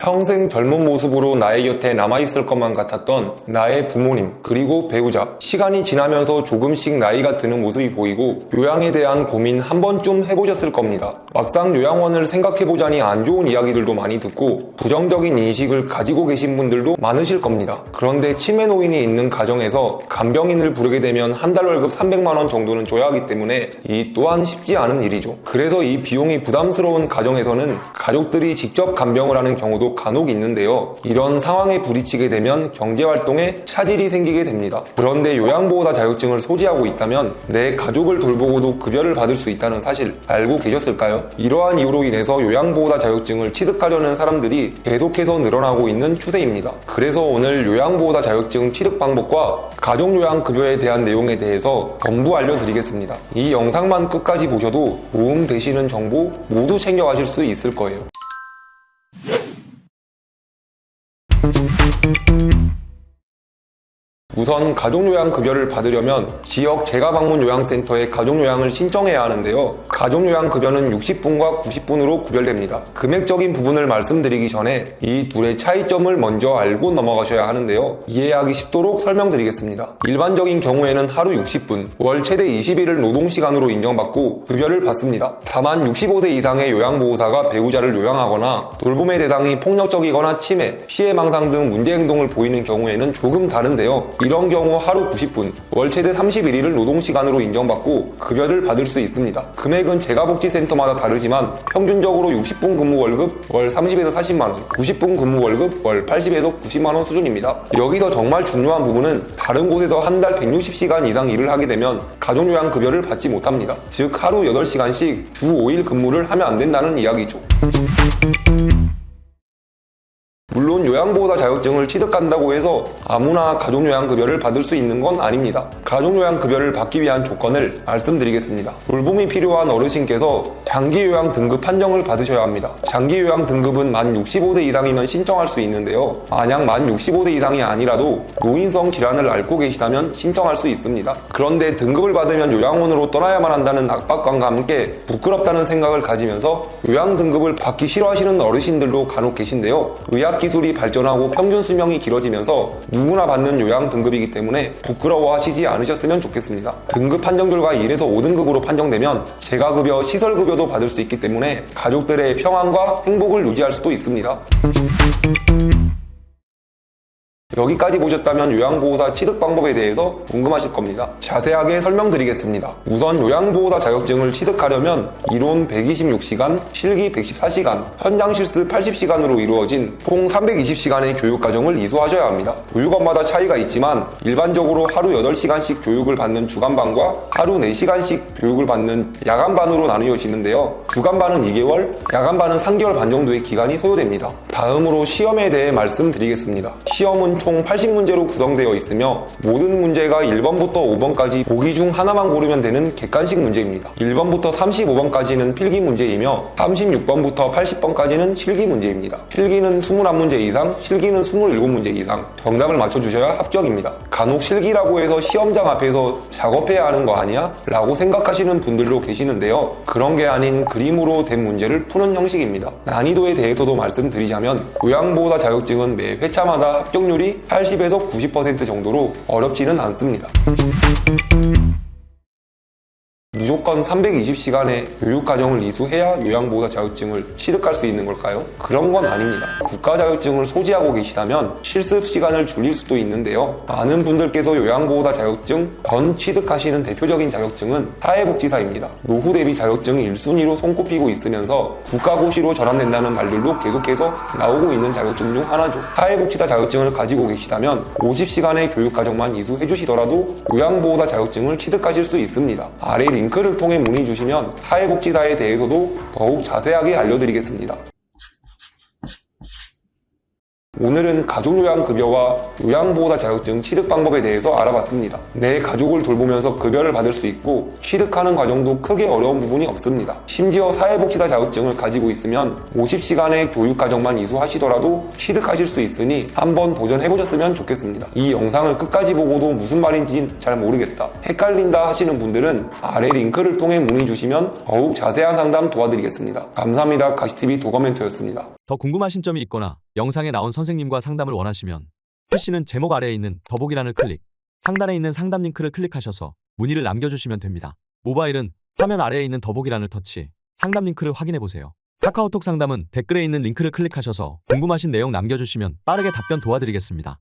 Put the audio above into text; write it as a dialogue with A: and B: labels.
A: 평생 젊은 모습으로 나의 곁에 남아있을 것만 같았던 나의 부모님 그리고 배우자, 시간이 지나면서 조금씩 나이가 드는 모습이 보이고 요양에 대한 고민 한 번쯤 해보셨을 겁니다. 막상 요양원을 생각해보자니 안 좋은 이야기들도 많이 듣고 부정적인 인식을 가지고 계신 분들도 많으실 겁니다. 그런데 치매 노인이 있는 가정에서 간병인을 부르게 되면 한 달 월급 300만원 정도는 줘야 하기 때문에 이 또한 쉽지 않은 일이죠. 그래서 이 비용이 부담스러운 가정에서는 가족들이 직접 간병을 하는 경우도 간혹 있는데요. 이런 상황에 부딪히게 되면 경제활동에 차질이 생기게 됩니다. 그런데 요양보호사 자격증을 소지하고 있다면 내 가족을 돌보고도 급여를 받을 수 있다는 사실 알고 계셨을까요? 이러한 이유로 인해서 요양보호사 자격증을 취득하려는 사람들이 계속해서 늘어나고 있는 추세입니다. 그래서 오늘 요양보호사 자격증 취득 방법과 가족요양급여에 대한 내용에 대해서 전부 알려드리겠습니다. 이 영상만 끝까지 보셔도 도움 되시는 정보 모두 챙겨가실 수 있을 거예요. 우선 가족요양급여를 받으려면 지역 재가방문 요양센터에 가족요양을 신청해야 하는데요. 가족요양급여는 60분과 90분으로 구별됩니다. 금액적인 부분을 말씀드리기 전에 이 둘의 차이점을 먼저 알고 넘어가셔야 하는데요. 이해하기 쉽도록 설명드리겠습니다. 일반적인 경우에는 하루 60분, 월 최대 20일을 노동시간으로 인정받고 급여를 받습니다. 다만 65세 이상의 요양보호사가 배우자를 요양하거나 돌봄의 대상이 폭력적이거나 치매, 피해망상 등 문제행동을 보이는 경우에는 조금 다른데요. 이런 경우 하루 90분, 월 최대 31일을 노동시간으로 인정받고 급여를 받을 수 있습니다. 금액은 재가복지센터마다 다르지만 평균적으로 60분 근무 월급 월 30에서 40만원, 90분 근무 월급 월 80에서 90만원 수준입니다. 여기서 정말 중요한 부분은 다른 곳에서 한 달 160시간 이상 일을 하게 되면 가족요양급여를 받지 못합니다. 즉 하루 8시간씩 주 5일 근무를 하면 안 된다는 이야기죠. 물론 요양보호사 자격증을 취득한다고 해서 아무나 가족요양급여를 받을 수 있는 건 아닙니다. 가족요양급여를 받기 위한 조건을 말씀드리겠습니다. 돌봄이 필요한 어르신께서 장기요양 등급 판정을 받으셔야 합니다. 장기요양 등급은 만 65세 이상이면 신청할 수 있는데요. 만약 만 65세 이상이 아니라도 노인성 질환을 앓고 계시다면 신청할 수 있습니다. 그런데 등급을 받으면 요양원으로 떠나야만 한다는 압박감과 함께 부끄럽다는 생각을 가지면서 요양 등급을 받기 싫어하시는 어르신들도 간혹 계신데요. 의학기술이 발전하고 평균 수명이 길어지면서 누구나 받는 요양 등급이기 때문에 부끄러워하시지 않으셨으면 좋겠습니다. 등급 판정 결과 1에서 5등급으로 판정되면 재가급여, 시설급여도 받을 수 있기 때문에 가족들의 평안과 행복을 유지할 수도 있습니다. 여기까지 보셨다면 요양보호사 취득 방법에 대해서 궁금하실 겁니다. 자세하게 설명드리겠습니다. 우선 요양보호사 자격증을 취득하려면 이론 126시간, 실기 114시간, 현장 실습 80시간으로 이루어진 총 320시간의 교육과정을 이수하셔야 합니다. 교육원마다 차이가 있지만 일반적으로 하루 8시간씩 교육을 받는 주간반과 하루 4시간씩 교육을 받는 야간반으로 나누어지는데요. 주간반은 2개월, 야간반은 3개월 반 정도의 기간이 소요됩니다. 다음으로 시험에 대해 말씀드리겠습니다. 시험은 총 80문제로 구성되어 있으며 모든 문제가 1번부터 5번까지 보기 중 하나만 고르면 되는 객관식 문제입니다. 1번부터 35번까지는 필기 문제이며 36번부터 80번까지는 실기 문제입니다. 필기는 21문제 이상, 실기는 27문제 이상 정답을 맞춰주셔야 합격입니다. 간혹 실기라고 해서 시험장 앞에서 작업해야 하는 거 아니야? 라고 생각하시는 분들도 계시는데요. 그런 게 아닌 그림으로 된 문제를 푸는 형식입니다. 난이도에 대해서도 말씀드리자면 요양보호사 자격증은 매 회차마다 합격률이 80에서 90% 정도로 어렵지는 않습니다. 무조건 320시간의 교육과정을 이수해야 요양보호사 자격증을 취득할 수 있는 걸까요? 그런 건 아닙니다. 국가자격증을 소지하고 계시다면 실습 시간을 줄일 수도 있는데요. 많은 분들께서 요양보호사 자격증 전 취득하시는 대표적인 자격증은 사회복지사입니다. 노후 대비 자격증 1순위로 손꼽히고 있으면서 국가고시로 전환된다는 말들도 계속해서 나오고 있는 자격증 중 하나죠. 사회복지사 자격증을 가지고 계시다면 50시간의 교육과정만 이수해 주시더라도 요양보호사 자격증을 취득하실 수 있습니다. 아래 링크를 통해 문의 주시면 사회복지사에 대해서도 더욱 자세하게 알려드리겠습니다. 오늘은 가족요양급여와 요양보호사 자격증 취득 방법에 대해서 알아봤습니다. 내 가족을 돌보면서 급여를 받을 수 있고 취득하는 과정도 크게 어려운 부분이 없습니다. 심지어 사회복지사 자격증을 가지고 있으면 50시간의 교육과정만 이수하시더라도 취득하실 수 있으니 한번 도전해보셨으면 좋겠습니다. 이 영상을 끝까지 보고도 무슨 말인지 잘 모르겠다, 헷갈린다 하시는 분들은 아래 링크를 통해 문의 주시면 더욱 자세한 상담 도와드리겠습니다. 감사합니다. 가시TV 도커멘토였습니다.
B: 더 궁금하신 점이 있거나 영상에 나온 선생님과 상담을 원하시면 PC는 제목 아래에 있는 더보기란을 클릭, 상단에 있는 상담 링크를 클릭하셔서 문의를 남겨주시면 됩니다. 모바일은 화면 아래에 있는 더보기란을 터치, 상담 링크를 확인해보세요. 카카오톡 상담은 댓글에 있는 링크를 클릭하셔서 궁금하신 내용 남겨주시면 빠르게 답변 도와드리겠습니다.